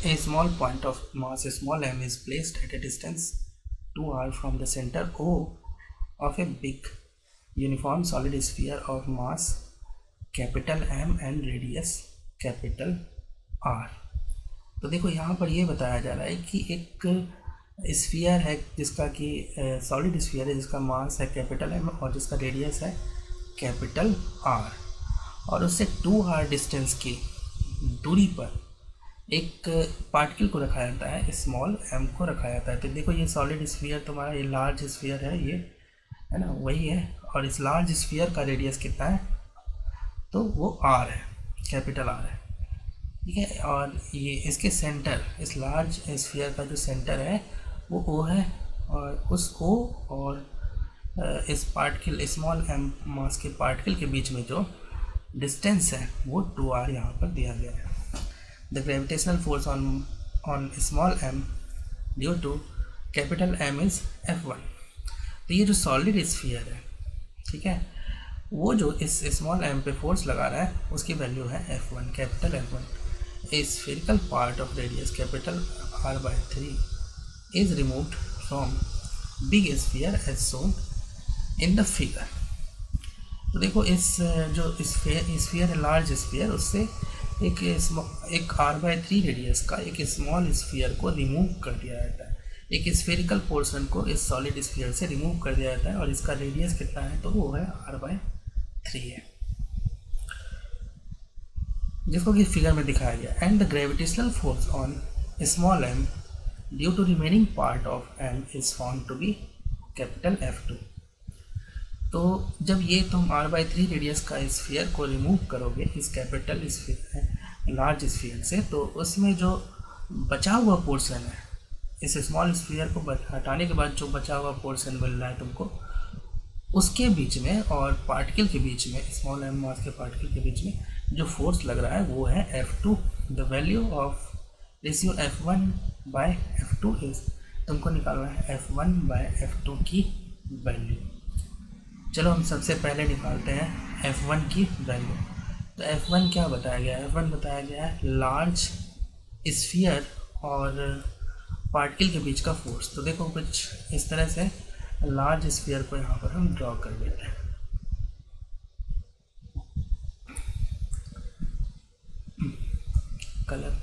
A small point of mass small m is placed at a distance 2r from the center O of a big uniform solid sphere of mass capital M and radius capital R। तो देखो यहाँ पर ये बताया जा रहा है कि एक स्फीयर है जिसका कि सॉलिड स्फीयर है जिसका मास है कैपिटल M और जिसका रेडियस है कैपिटल R, और उससे 2r डिस्टेंस की दूरी पर एक पार्टिकल को रखा जाता है, स्मॉल m को रखा जाता है। तो देखो ये सॉलिड स्फीयर तुम्हारा ये लार्ज स्फीयर है, ये है ना वही है, और इस लार्ज स्फीयर का रेडियस कितना है तो वो r है, कैपिटल R है, ठीक है। और ये इसके सेंटर, इस लार्ज स्फीयर का जो सेंटर है वो O है, और उस O और इस पार्टिकल स्मॉल m मास के पार्टिकल के बीच में जो डिस्टेंस है वो 2r यहाँ पर दिया गया है। The gravitational force on small m due to capital M is F1। तो ये जो सॉलिड स्फीयर है, ठीक है, वो जो इस स्मॉल m पे फोर्स लगा रहा है उसकी वैल्यू है F1, capital F1। A spherical part of radius capital R/3 is removed from big sphere as shown in the figure। तो देखो इस जो स्फीयर है लार्ज स्फीयर, उससे एक R/3 रेडियस का एक स्मॉल स्फीयर को रिमूव कर दिया जाता है, एक स्फेरिकल पोर्शन को इस सॉलिड स्फीयर से रिमूव कर दिया जाता है, और इसका रेडियस कितना है तो वो है R/3 है, जिसको कि फिगर में दिखाया गया। And the gravitational force on small m due to remaining part of m is found to be capital F2। तो जब ये तुम R/3 रेडियस का स्फीयर को रिमूव करोगे इस कैपिटल स्फीयर लार्ज स्फीयर से, तो उसमें जो बचा हुआ पोर्शन है, इस स्मॉल स्फीयर को हटाने के बाद जो बचा हुआ पोर्शन मिल रहा है तुमको, उसके बीच में और पार्टिकल के बीच में, स्मॉल m मास के पार्टिकल के बीच में जो फोर्स लग रहा है वो है F2। The value of ratio F1/F2 is, तुमको निकालना है F1/F2 की वैल्यू। चलो हम सबसे पहले निकालते हैं F1 की वैल्यू। तो F1 क्या बताया गया है? F1 बताया गया है लार्ज स्फीयर और पार्टिकल के बीच का फोर्स। तो देखो कुछ इस तरह से लार्ज स्फीयर को यहाँ पर हम ड्रॉ कर देते हैं। कलर,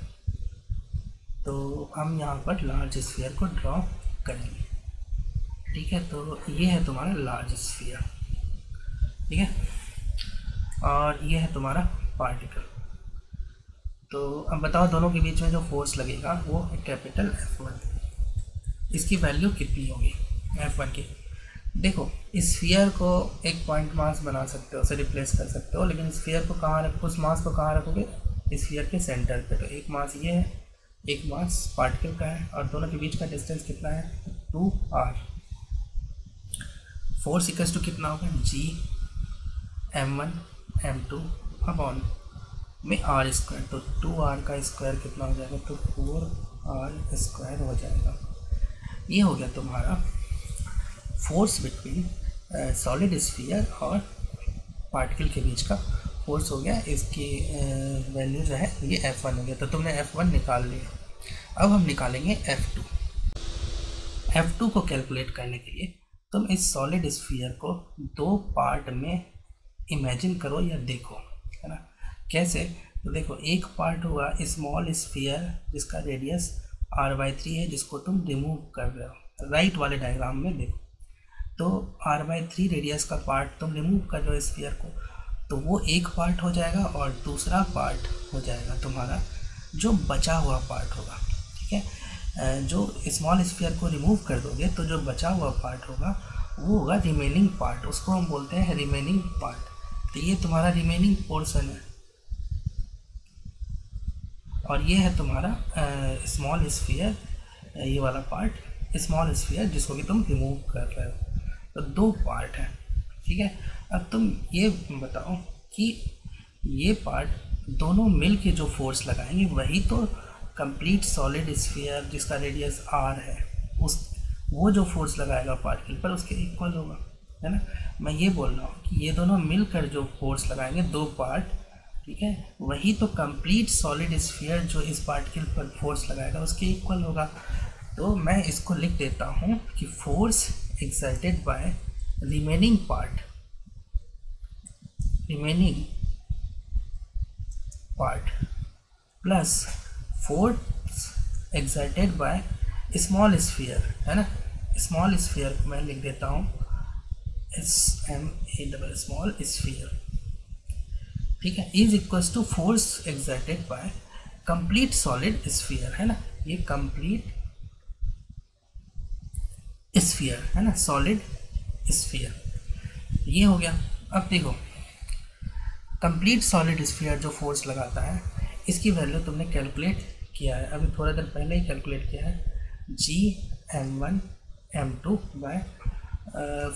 तो हम यहाँ पर लार्ज स्फीयर को ड्रॉ करेंगे, ठीक है। तो ये है तुम्हारा लार्ज स्फीयर, ठीक है, और ये है तुम्हारा पार्टिकल। तो अब बताओ दोनों के बीच में जो फोर्स लगेगा वो है कैपिटल F1। इसकी वैल्यू कितनी होगी F1 की? देखो स्फीयर को एक पॉइंट मास बना सकते हो, उसे रिप्लेस कर सकते हो, लेकिन स्फीयर को कहाँ रखो, उस मास को कहाँ रखोगे? स्फीयर के सेंटर पे। तो एक मास ये है, एक मास पार्टिकल का है, और दोनों के बीच का डिस्टेंस कितना है? 2r। फोर्स इक्वल्स टू कितना होगा? G m1 m2 अपॉन में r²। तो 2r का स्क्वायर कितना हो जाएगा? तो 4r² हो जाएगा। ये हो गया तुम्हारा फोर्स बिटवीन सॉलिड स्फीयर और पार्टिकल के बीच का फोर्स हो गया। इसकी वैल्यू जो है ये F1 हो गया। तो तुमने F1 निकाल लिया। अब हम निकालेंगे F2। F2 को कैलकुलेट करने के लिए तुम इस सॉलिड स्फीयर को दो पार्ट में इमेजिन करो या देखो, है ना। कैसे? तो देखो एक पार्ट होगा स्मॉल स्फीयर जिसका रेडियस R/3 है, जिसको तुम रिमूव कर रहे हो। राइट वाले डायग्राम में देखो, तो R/3 रेडियस का पार्ट तुम रिमूव कर रहे हो स्फीयर को, तो वो एक पार्ट हो जाएगा, और दूसरा पार्ट हो जाएगा तुम्हारा जो बचा हुआ पार्ट होगा, ठीक है। जो स्मॉल स्फीयर को रिमूव कर दोगे तो जो बचा हुआ पार्ट होगा वो होगा रिमेनिंग पार्ट, उसको हम बोलते हैं रिमेनिंग पार्ट। तो ये तुम्हारा रिमेनिंग पोर्शन है, और ये है तुम्हारा स्मॉल स्फीयर, ये वाला पार्ट स्मॉल स्फीयर जिसको कि तुम रिमूव कर रहे हो। तो दो पार्ट है, ठीक है। अब तुम ये बताओ कि ये पार्ट दोनों मिल के जो फोर्स लगाएंगे वही तो कंप्लीट सॉलिड स्फीयर जिसका रेडियस r है, उस वो जो फोर्स लगाएगा पार्टिकल पर उसके इक्वल होगा, है ना। मैं ये बोल रहा हूँ कि ये दोनों मिलकर जो फोर्स लगाएंगे, दो पार्ट ठीक है, वही तो कंप्लीट सॉलिड स्फीयर जो इस पार्टिकल पर फोर्स लगाएगा उसके इक्वल होगा। तो मैं इसको लिख देता हूँ कि force exerted bye remaining part plus force exerted by small sphere, है ना, स्मॉल स्फीयर मैं लिख देता हूँ स्मॉल स्फीयर, ठीक है, is equals to force exerted by complete solid sphere, है ना, ये कंप्लीट स्फीयर है ना, सॉलिड स्फीयर, ये हो गया। अब देखो कंप्लीट सॉलिड स्फीयर जो फोर्स लगाता है इसकी वैल्यू तुमने कैलकुलेट किया है, अभी थोड़ा देर पहले ही कैलकुलेट किया है, Gm1 m2 बाय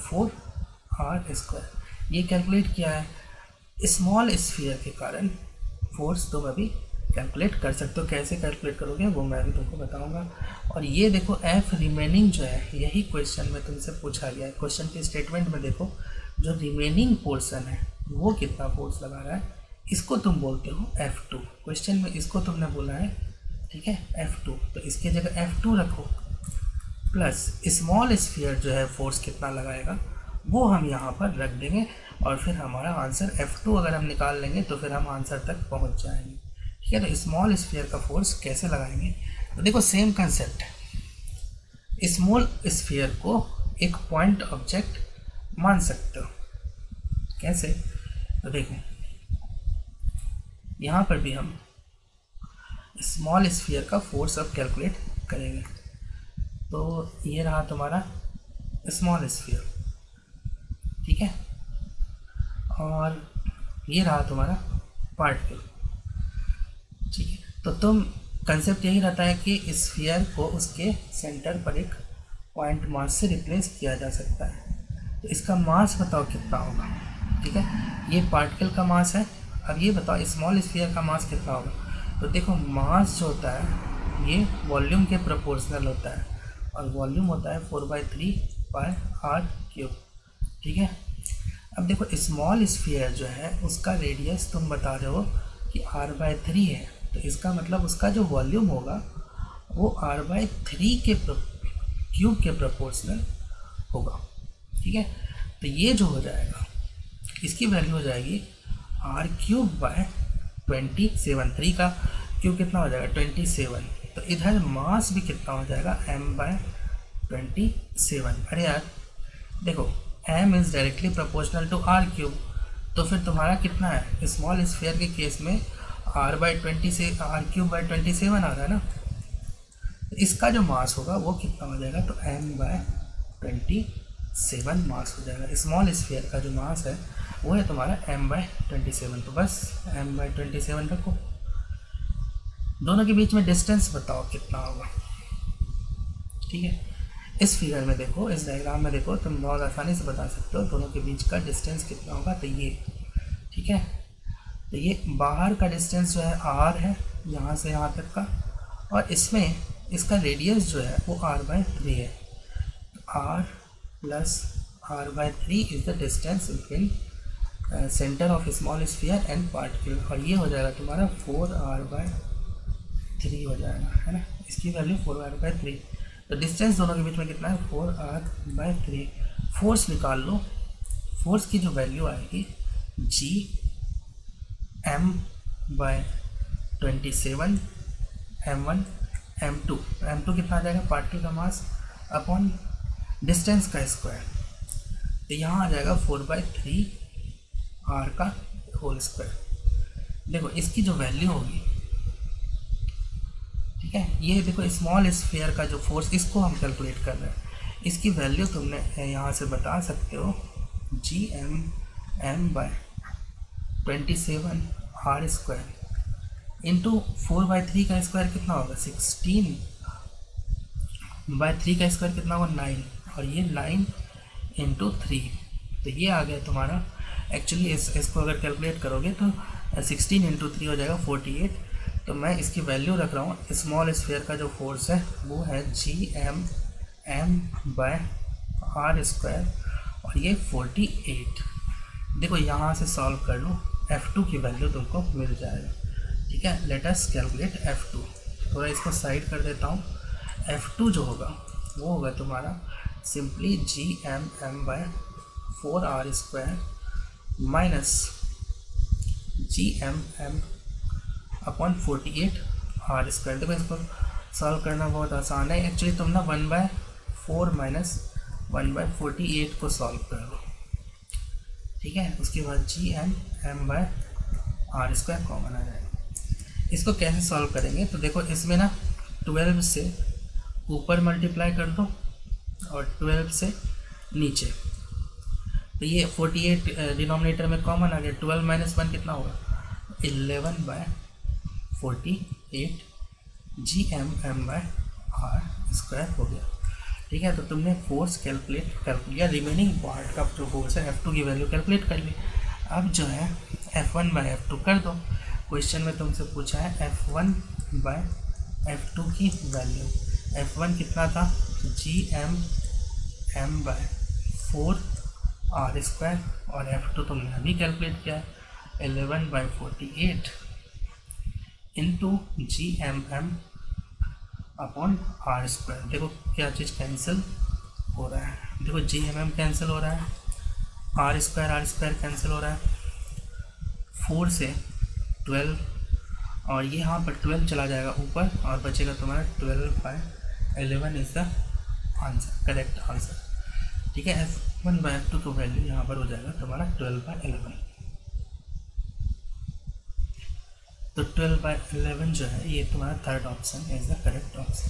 4r², ये कैलकुलेट किया है। स्मॉल स्फीयर के कारण फोर्स तुम अभी कैलकुलेट कर सकते हो, कैसे कैलकुलेट करोगे वो मैं भी तुमको बताऊंगा। और ये देखो F रिमेनिंग जो है यही क्वेश्चन में तुमसे पूछा गया है, क्वेश्चन के स्टेटमेंट में देखो जो रिमेनिंग पोर्शन है वो कितना फोर्स लगा रहा है, इसको तुम बोलते हो F2, क्वेश्चन में इसको तुमने बोला है, ठीक है, F2, तो इसकी जगह F2 रखो प्लस स्मॉल स्फीयर जो है फोर्स कितना लगाएगा वो हम यहाँ पर रख देंगे और फिर हमारा आंसर F2 अगर हम निकाल लेंगे तो फिर हम आंसर तक पहुँच जाएंगे, ठीक है। तो स्मॉल स्फीयर का फोर्स कैसे लगाएंगे, तो देखो सेम कंसेप्ट है, स्मॉल स्फीयर को एक पॉइंट ऑब्जेक्ट मान सकते हो, कैसे, तो देखो यहाँ पर भी हम स्मॉल स्फीयर का फोर्स अब कैलकुलेट करेंगे। तो ये रहा तुम्हारा स्मॉल स्फीयर, ठीक है, और ये रहा तुम्हारा पार्टिकल, ठीक है। तो तुम कंसेप्ट यही रहता है कि स्फीयर को उसके सेंटर पर एक पॉइंट मास से रिप्लेस किया जा सकता है। तो इसका मास बताओ कितना होगा, ठीक है, ये पार्टिकल का मास है। अब ये बताओ स्मॉल स्फीयर का मास कितना होगा। तो देखो मास जो होता है ये वॉल्यूम के प्रोपोर्शनल होता है और वॉल्यूम होता है 4/3 ठीक है। अब देखो स्मॉल स्फीयर जो है उसका रेडियस तुम बता रहे हो कि r/3 है, तो इसका मतलब उसका जो वॉल्यूम होगा वो r/3 के क्यूब के प्रोपोर्शनल होगा, ठीक है। तो ये जो हो जाएगा इसकी वैल्यू हो जाएगी r³/27, 3 का क्यूब कितना हो जाएगा 27, तो इधर मास भी कितना हो जाएगा m/27। अरे यार देखो m is directly proportional to r³, तो फिर तुम्हारा कितना है, स्मॉल स्फीयर के केस में r/20 से r³/27 आ रहा है ना, इसका जो मास होगा वो कितना हो जाएगा, तो m/27 मास हो जाएगा। स्मॉल स्फीयर का जो मास है वो है तुम्हारा m/27, तो बस m/27 रखो। दोनों के बीच में डिस्टेंस बताओ कितना होगा, ठीक है। इस फिगर में देखो, इस डायग्राम में देखो, तुम बहुत आसानी से बता सकते हो दोनों के बीच का डिस्टेंस कितना होगा। तो ये ठीक है, तो ये बाहर का डिस्टेंस जो है r है यहाँ से यहाँ तक का, और इसमें इसका रेडियस जो है वो r/3 है। r + r/3 is the distance between centre of small sphere and particle, और ये हो जाएगा तुम्हारा 4r/3 हो जाएगा, है ना, इसकी वैल्यू 4r/3। तो डिस्टेंस दोनों के बीच में कितना है 4r/3। फोर्स निकाल लो, फोर्स की जो वैल्यू आएगी Gm/27 m1 m2 कितना आ जाएगा पार्टिकल का मास अपॉन डिस्टेंस का स्क्वायर, तो यहाँ आ जाएगा 4/3r का होल स्क्वायर। देखो इसकी जो वैल्यू होगी, ठीक है, ये देखो स्मॉल स्फीयर का जो फोर्स इसको हम कैलकुलेट कर रहे हैं, इसकी वैल्यू तुमने यहाँ से बता सकते हो Gm/27r² इंटू 4/3 का स्क्वायर कितना होगा 16/3 का स्क्वायर कितना होगा 9, और ये 9 × 3, तो ये आ गया तुम्हारा। एक्चुअली इसको अगर कैलकुलेट करोगे तो 16 × 3 हो जाएगा 48। तो मैं इसकी वैल्यू रख रहा हूँ, स्मॉल स्फीयर का जो फोर्स है वो है Gm/r² और ये 48। देखो यहाँ से सॉल्व कर लो, F2 की वैल्यू तुमको मिल जाएगा। ठीक है, लेट अस कैलकुलेट F2। थोड़ा इसको साइड कर देता हूँ। F2 जो होगा वो होगा तुम्हारा सिंपली GMM/4R² माइनस GMM/48R²। देखो इसको सॉल्व करना बहुत आसान है। एक्चुअली तुम ना 1/4 माइनस 1/48 को सॉल्व कर लो। ठीक है, उसके बाद GMM/R² कॉमन आ जाएगा। इसको कैसे सॉल्व करेंगे, तो देखो इसमें ना 12 से ऊपर मल्टीप्लाई कर दो और 12 से नीचे, तो ये 48 डिनोमिनेटर में कॉमन आ गया। 12 माइनस 1 कितना होगा, 11/48 GMM/R² हो गया। ठीक है, तो तुमने फोर्स कैलकुलेट कर लिया, रिमेनिंग पार्ट का जो फोर्स है F2 की वैल्यू कैलकुलेट कर ली। अब जो है F1/F2 कर दो। क्वेश्चन में तुमसे पूछा है F1/F2 की वैल्यू। F1 कितना था, GMM/4R² और F2 तुमने अभी कैलकुलेट किया है 11/48 इंटू GMM/R²। देखो क्या चीज़ कैंसिल हो रहा है, देखो GMM कैंसिल हो रहा है, R² कैंसिल हो रहा है, 4 से 12 और ये यहाँ पर 12 चला जाएगा ऊपर और बचेगा तुम्हारा 12/11 is the answer, correct answer. ठीक है, F1/F2 का वैल्यू यहाँ पर हो जाएगा तुम्हारा 12/11। तो 12/11 जो है ये तुम्हारा third option is the correct option.